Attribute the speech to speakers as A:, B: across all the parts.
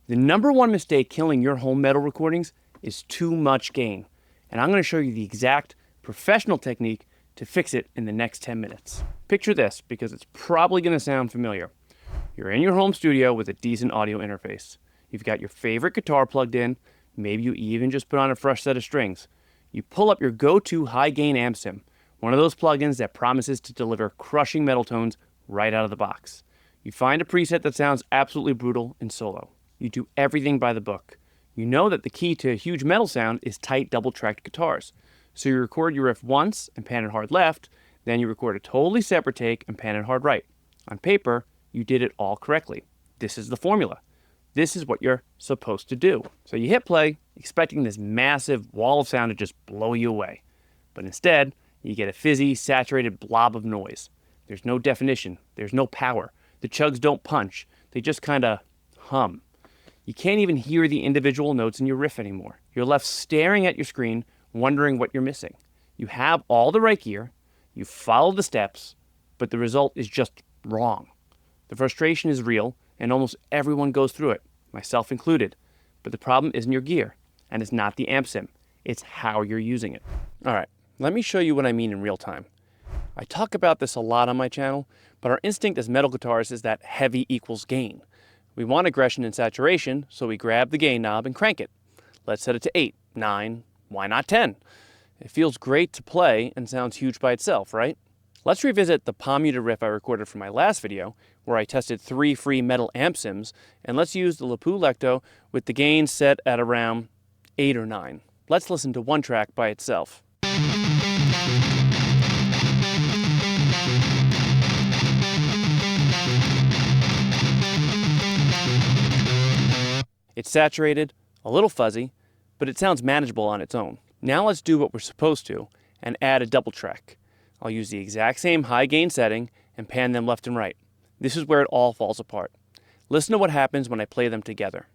A: The number one mistake killing your home metal recordings is too much gain. And I'm going to show you the exact professional technique to fix it in the next 10 minutes. Picture this, because it's probably going to sound familiar. You're in your home studio with a decent audio interface. You've got your favorite guitar plugged in. Maybe you even just put on a fresh set of strings. You pull up your go-to high-gain amp sim, one of those plugins that promises to deliver crushing metal tones right out of the box. You find a preset that sounds absolutely brutal in solo. You do everything by the book. You know that the key to a huge metal sound is tight double-tracked guitars. So you record your riff once and pan it hard left, then you record a totally separate take and pan it hard right. On paper, you did it all correctly. This is the formula. This is what you're supposed to do. So you hit play, expecting this massive wall of sound to just blow you away. But instead, you get a fizzy, saturated blob of noise. There's no definition. There's no power. The chugs don't punch. They just kind of hum. You can't even hear the individual notes in your riff anymore. You're left staring at your screen, wondering what you're missing. You have all the right gear, you follow the steps, but the result is just wrong. The frustration is real, and almost everyone goes through it, myself included. But the problem isn't your gear, and it's not the amp sim. It's how you're using it. All right, let me show you what I mean in real time. I talk about this a lot on my channel, but our instinct as metal guitarists is that heavy equals gain. We want aggression and saturation, so we grab the gain knob and crank it. Let's set it to 8, 9, why not 10? It feels great to play and sounds huge by itself, right? Let's revisit the palm muted riff I recorded from my last video, where I tested 3 free metal amp sims, and let's use the Lapue Lecto with the gain set at around 8 or 9. Let's listen to one track by itself. It's saturated, a little fuzzy, but it sounds manageable on its own. Now let's do what we're supposed to and add a double track. I'll use the exact same high gain setting and pan them left and right. This is where it all falls apart. Listen to what happens when I play them together.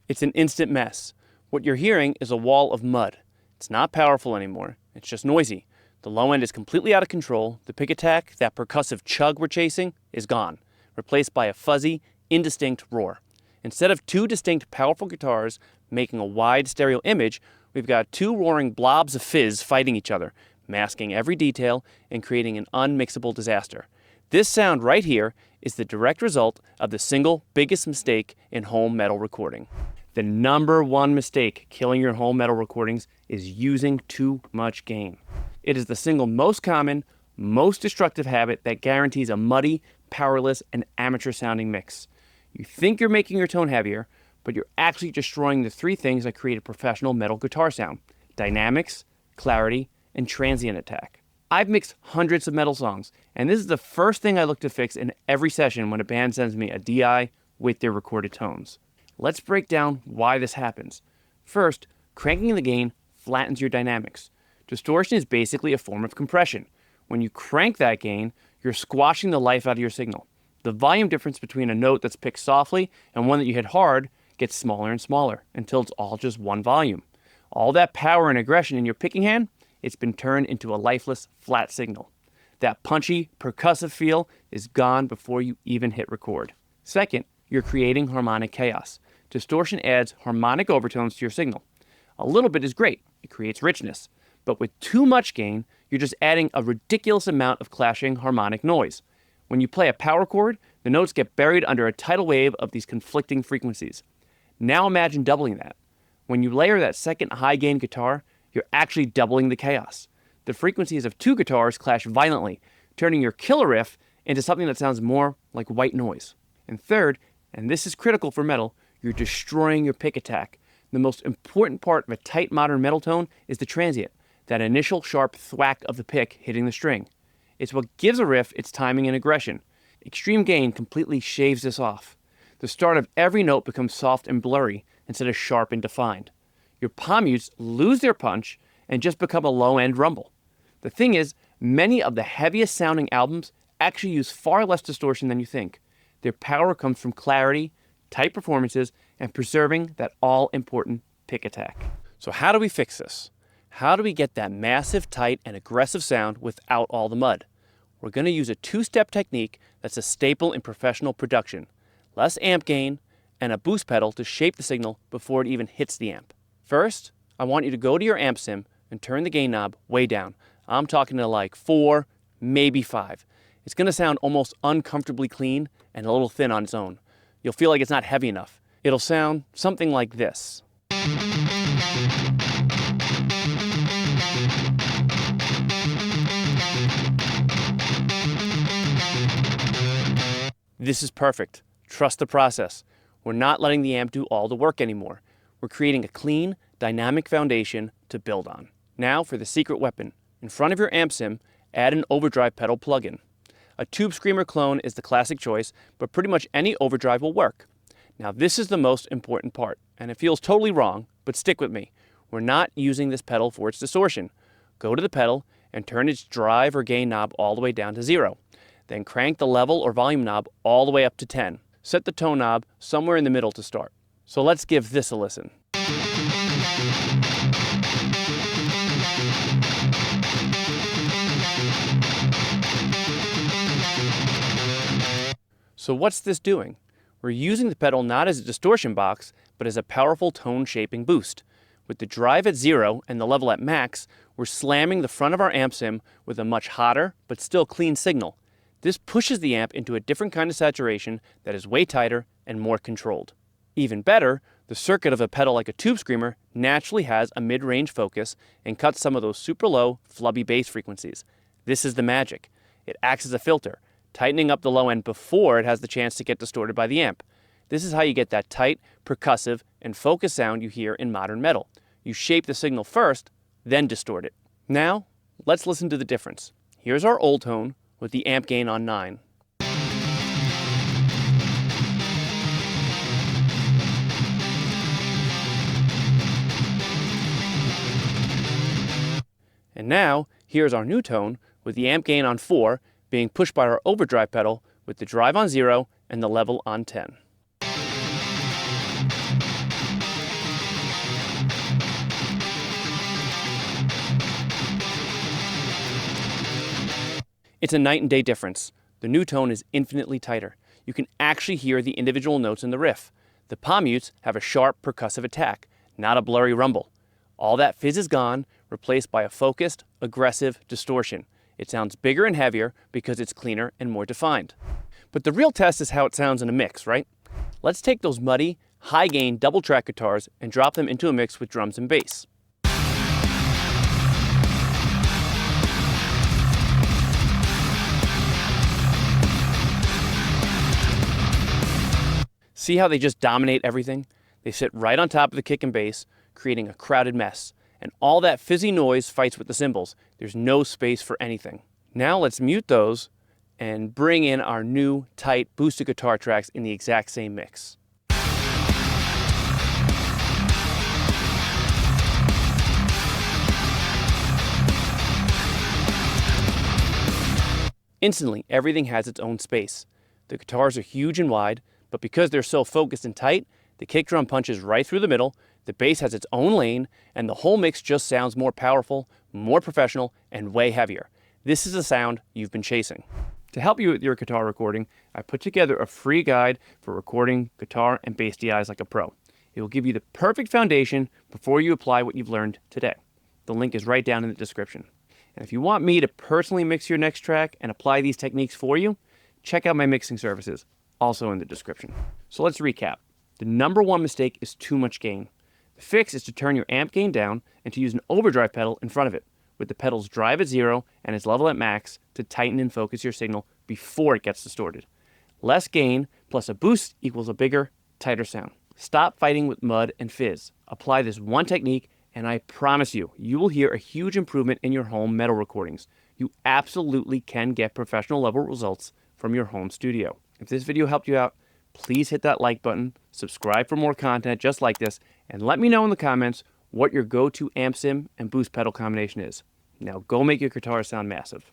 A: It's an instant mess. What you're hearing is a wall of mud. It's not powerful anymore. It's just noisy. The low end is completely out of control. The pick attack, that percussive chug we're chasing, is gone, replaced by a fuzzy, indistinct roar. Instead of 2 distinct, powerful guitars making a wide stereo image, we've got 2 roaring blobs of fizz fighting each other, masking every detail and creating an unmixable disaster. This sound right here is the direct result of the single biggest mistake in home metal recording. The number one mistake killing your home metal recordings is using too much gain. It is the single most common, most destructive habit that guarantees a muddy, powerless, and amateur-sounding mix. You think you're making your tone heavier, but you're actually destroying the 3 things that create a professional metal guitar sound: dynamics, clarity, and transient attack. I've mixed hundreds of metal songs, and this is the first thing I look to fix in every session when a band sends me a DI with their recorded tones. Let's break down why this happens. First, cranking the gain flattens your dynamics. Distortion is basically a form of compression. When you crank that gain, you're squashing the life out of your signal. The volume difference between a note that's picked softly and one that you hit hard gets smaller and smaller until it's all just one volume. All that power and aggression in your picking hand, it's been turned into a lifeless, flat signal. That punchy, percussive feel is gone before you even hit record. Second, you're creating harmonic chaos. Distortion adds harmonic overtones to your signal. A little bit is great. It creates richness. But with too much gain, you're just adding a ridiculous amount of clashing harmonic noise. When you play a power chord, the notes get buried under a tidal wave of these conflicting frequencies. Now imagine doubling that. When you layer that second high gain guitar, you're actually doubling the chaos. The frequencies of 2 guitars clash violently, turning your killer riff into something that sounds more like white noise. And third, and this is critical for metal, you're destroying your pick attack. The most important part of a tight modern metal tone is the transient, that initial sharp thwack of the pick hitting the string. It's what gives a riff its timing and aggression. Extreme gain completely shaves this off. The start of every note becomes soft and blurry instead of sharp and defined. Your palm mutes lose their punch and just become a low-end rumble. The thing is, many of the heaviest sounding albums actually use far less distortion than you think. Their power comes from clarity, tight performances, and preserving that all-important pick attack. So how do we fix this? How do we get that massive, tight, and aggressive sound without all the mud? We're going to use a two-step technique that's a staple in professional production. Less amp gain and a boost pedal to shape the signal before it even hits the amp. First, I want you to go to your amp sim and turn the gain knob way down. I'm talking to like 4, maybe 5. It's going to sound almost uncomfortably clean and a little thin on its own. You'll feel like it's not heavy enough. It'll sound something like this. This is perfect. Trust the process. We're not letting the amp do all the work anymore. We're creating a clean, dynamic foundation to build on. Now for the secret weapon. In front of your amp sim, add an Overdrive pedal plugin. A Tube Screamer clone is the classic choice, but pretty much any Overdrive will work. Now this is the most important part, and it feels totally wrong, but stick with me. We're not using this pedal for its distortion. Go to the pedal and turn its drive or gain knob all the way down to 0. Then crank the level or volume knob all the way up to 10. Set the tone knob somewhere in the middle to start. So let's give this a listen. So what's this doing? We're using the pedal not as a distortion box, but as a powerful tone shaping boost. With the drive at 0 and the level at max, we're slamming the front of our amp sim with a much hotter but still clean signal. This pushes the amp into a different kind of saturation that is way tighter and more controlled. Even better, the circuit of a pedal like a Tube Screamer naturally has a mid-range focus and cuts some of those super low, flubby bass frequencies. This is the magic. It acts as a filter, tightening up the low end before it has the chance to get distorted by the amp. This is how you get that tight, percussive, and focused sound you hear in modern metal. You shape the signal first, then distort it. Now, let's listen to the difference. Here's our old tone with the amp gain on 9. And now, here's our new tone with the amp gain on 4 being pushed by our Overdrive pedal with the drive on 0 and the level on 10. It's a night and day difference. The new tone is infinitely tighter. You can actually hear the individual notes in the riff. The palm mutes have a sharp percussive attack, not a blurry rumble. All that fizz is gone, replaced by a focused, aggressive distortion. It sounds bigger and heavier because it's cleaner and more defined. But the real test is how it sounds in a mix, right? Let's take those muddy, high-gain double-track guitars and drop them into a mix with drums and bass. See how they just dominate everything? They sit right on top of the kick and bass, creating a crowded mess. And all that fizzy noise fights with the cymbals. There's no space for anything. Now let's mute those and bring in our new, tight, boosted guitar tracks in the exact same mix. Instantly, everything has its own space. The guitars are huge and wide, but because they're so focused and tight, the kick drum punches right through the middle, the bass has its own lane, and the whole mix just sounds more powerful, more professional, and way heavier. This is the sound you've been chasing. To help you with your guitar recording, I put together a free guide for recording guitar and bass DIs like a pro. It will give you the perfect foundation before you apply what you've learned today. The link is right down in the description. And if you want me to personally mix your next track and apply these techniques for you, check out my mixing services, also in the description. So let's recap. The number one mistake is too much gain. The fix is to turn your amp gain down and to use an Overdrive pedal in front of it, with the pedal's drive at 0 and its level at max to tighten and focus your signal before it gets distorted. Less gain plus a boost equals a bigger, tighter sound. Stop fighting with mud and fizz. Apply this one technique and I promise you, you will hear a huge improvement in your home metal recordings. You absolutely can get professional level results from your home studio. If this video helped you out, please hit that like button, subscribe for more content just like this, and let me know in the comments what your go-to amp sim and boost pedal combination is. Now go make your guitar sound massive.